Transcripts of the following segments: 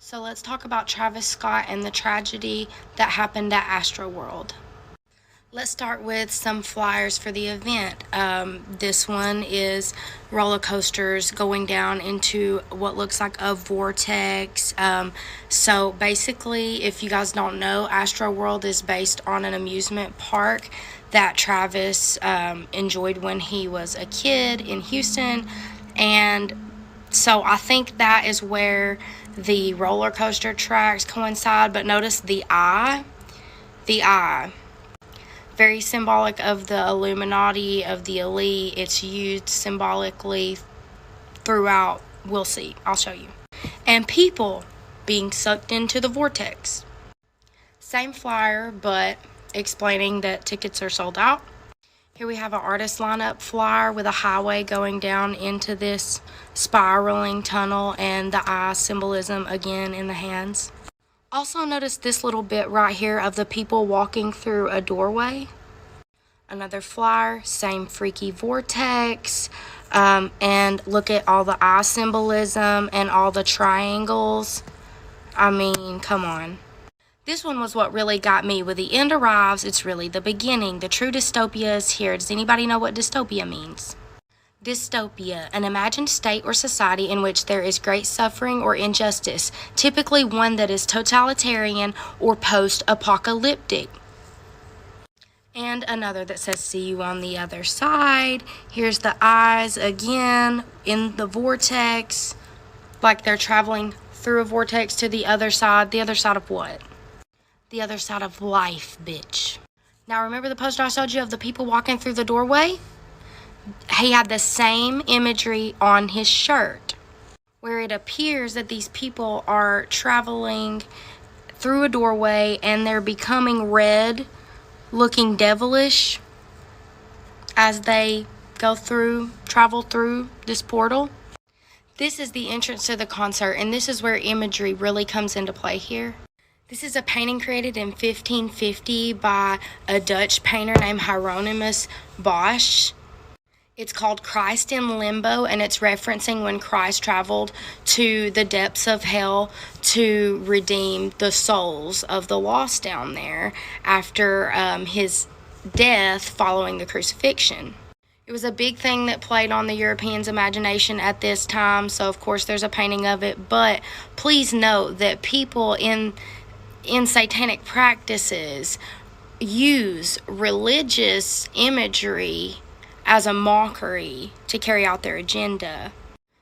So let's talk about Travis Scott and the tragedy that happened at Astroworld. Let's start with some flyers for the event. This one is roller coasters going down into what looks like a vortex. So basically, if you guys don't know, Astroworld is based on an amusement park that Travis enjoyed when he was a kid in Houston. And so I think that is where the roller coaster tracks coincide. But notice the eye. Very symbolic of the Illuminati, of the elite. It's used symbolically throughout. We'll see. I'll show you. And people being sucked into the vortex. Same flyer, but explaining that tickets are sold out. Here we have an artist lineup flyer with a highway going down into this spiraling tunnel and the eye symbolism again in the hands. Also notice this little bit right here of the people walking through a doorway. Another flyer, same freaky vortex. And look at all the eye symbolism and all the triangles. I mean, come on. This one was what really got me. When the end arrives, it's really the beginning. The true dystopia is here. Does anybody know what dystopia means? Dystopia, an imagined state or society in which there is great suffering or injustice, typically one that is totalitarian or post-apocalyptic. And another that says, see you on the other side. Here's the eyes again in the vortex, like they're traveling through a vortex to the other side. The other side of what? The other side of life, bitch. Now remember the poster I showed you of the people walking through the doorway? He had the same imagery on his shirt, where it appears that these people are traveling through a doorway and they're becoming red, looking devilish as they travel through this portal. This is the entrance to the concert, and this is where imagery really comes into play here. This is a painting created in 1550 by a Dutch painter named Hieronymus Bosch. It's called Christ in Limbo, and it's referencing when Christ traveled to the depths of hell to redeem the souls of the lost down there after his death following the crucifixion. It was a big thing that played on the Europeans' imagination at this time, so of course there's a painting of it. But please note that people in satanic practices use religious imagery as a mockery to carry out their agenda.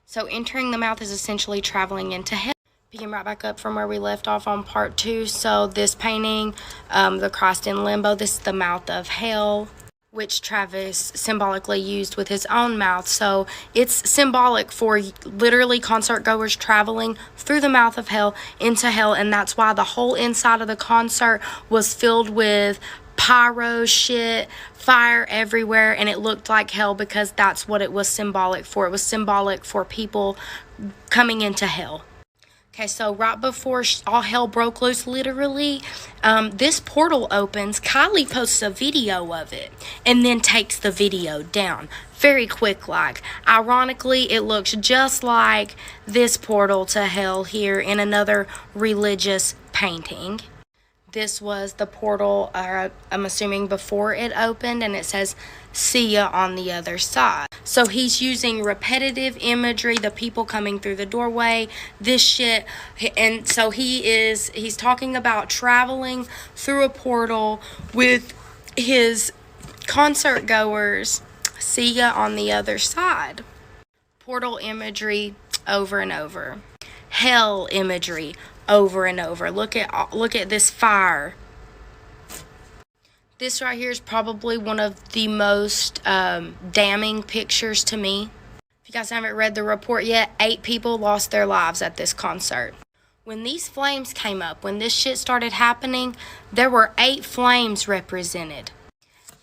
So entering the mouth is essentially traveling into hell. Picking right back up from where we left off on part 2. So this painting, the Christ in Limbo, this is the mouth of hell, which Travis symbolically used with his own mouth. So it's symbolic for literally concert goers traveling through the mouth of hell into hell, and that's why the whole inside of the concert was filled with pyro shit, fire everywhere, and it looked like hell because that's what it was symbolic for. It was symbolic for people coming into hell. Okay, so right before all hell broke loose, literally, this portal opens. Kylie posts a video of it and then takes the video down. Very quick like. Ironically, it looks just like this portal to hell here in another religious painting. This was the portal, I'm assuming, before it opened, and it says, see ya on the other side. So he's using repetitive imagery, the people coming through the doorway, this shit, and so he's talking about traveling through a portal with his concert goers, see ya on the other side. Portal imagery over and over. Hell imagery over and over. Look at this fire. This right here is probably one of the most damning pictures to me. If you guys haven't read the report yet, 8 people lost their lives at this concert. When these flames came up, when this shit started happening, there were 8 flames represented.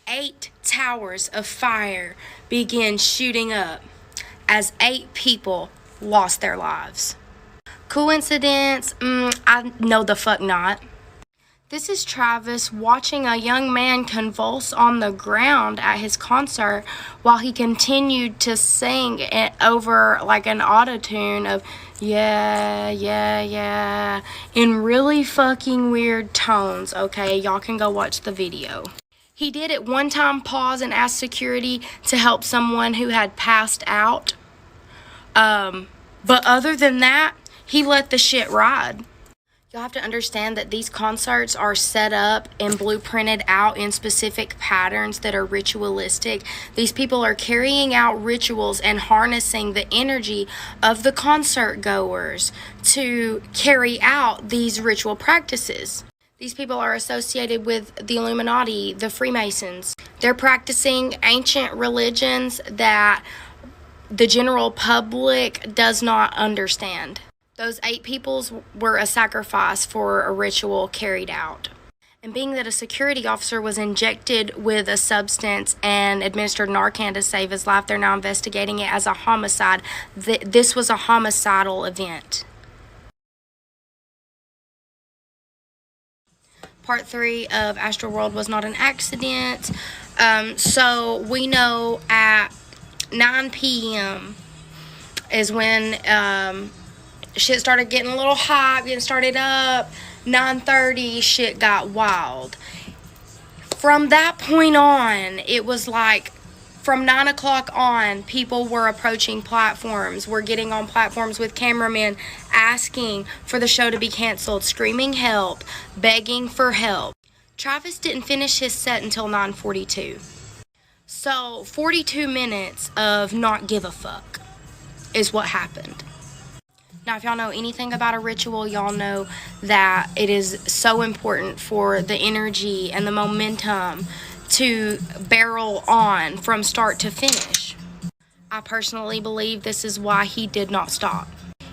8 towers of fire began shooting up as 8 people lost their lives. Coincidence? I know the fuck not. This is Travis watching a young man convulse on the ground at his concert while he continued to sing it over like an auto-tune of Yeah. In really fucking weird tones, okay? Y'all can go watch the video. He did at one time pause and ask security to help someone who had passed out. But other than that, he let the shit ride. You'll have to understand that these concerts are set up and blueprinted out in specific patterns that are ritualistic. These people are carrying out rituals and harnessing the energy of the concert goers to carry out these ritual practices. These people are associated with the Illuminati, the Freemasons. They're practicing ancient religions that the general public does not understand. Those 8 peoples were a sacrifice for a ritual carried out. And being that a security officer was injected with a substance and administered Narcan to save his life, they're now investigating it as a homicide. This was a homicidal event. Part 3 of Astroworld was not an accident. So we know at 9 p.m. is when shit started getting a little hot, getting started up. 9:30, shit got wild. From that point on, it was like from 9 o'clock on, people were approaching platforms, were getting on platforms with cameramen, asking for the show to be canceled, screaming help, begging for help. Travis didn't finish his set until 9:42. So 42 minutes of not give a fuck is what happened. Now, if y'all know anything about a ritual, y'all know that it is so important for the energy and the momentum to barrel on from start to finish. I personally believe this is why he did not stop.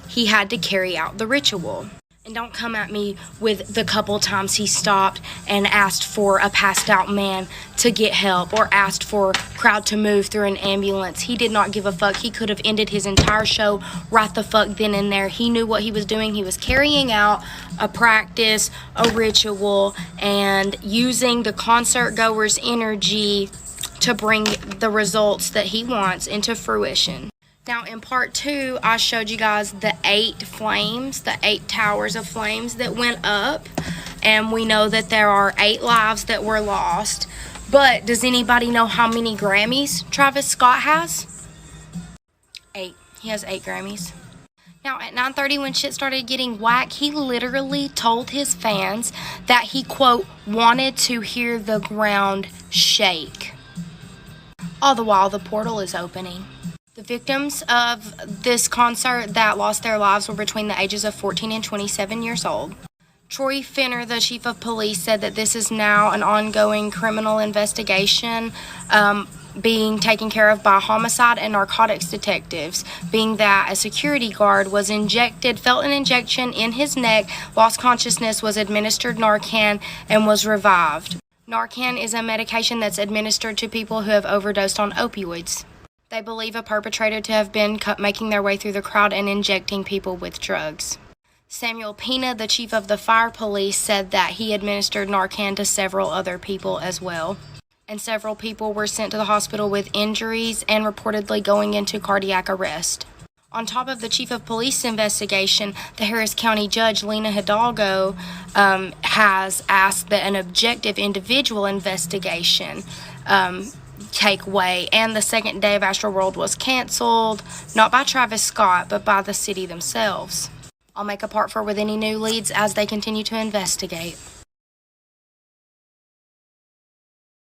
He had to carry out the ritual. And don't come at me with the couple times he stopped and asked for a passed out man to get help or asked for a crowd to move through an ambulance. He did not give a fuck. He could have ended his entire show right the fuck then and there. He knew what he was doing. He was carrying out a practice, a ritual, and using the concert goer's energy to bring the results that he wants into fruition. Now, in part 2, I showed you guys the 8 flames, the 8 towers of flames that went up. And we know that there are 8 lives that were lost. But does anybody know how many Grammys Travis Scott has? 8. He has 8 Grammys. Now, at 9:30, when shit started getting whack, he literally told his fans that he, quote, wanted to hear the ground shake. All the while, the portal is opening. The victims of this concert that lost their lives were between the ages of 14 and 27 years old. Troy Finner, the chief of police, said that this is now an ongoing criminal investigation being taken care of by homicide and narcotics detectives, being that a security guard was injected, felt an injection in his neck, lost consciousness, was administered Narcan, and was revived. Narcan is a medication that's administered to people who have overdosed on opioids. They believe a perpetrator to have been making their way through the crowd and injecting people with drugs. Samuel Pena, the chief of the fire police, said that he administered Narcan to several other people as well. And several people were sent to the hospital with injuries and reportedly going into cardiac arrest. On top of the chief of police investigation, the Harris County judge, Lena Hidalgo, has asked that an objective individual investigation take way, and the second day of Astroworld was canceled, not by Travis Scott, but by the city themselves. I'll make a part 4 with any new leads as they continue to investigate.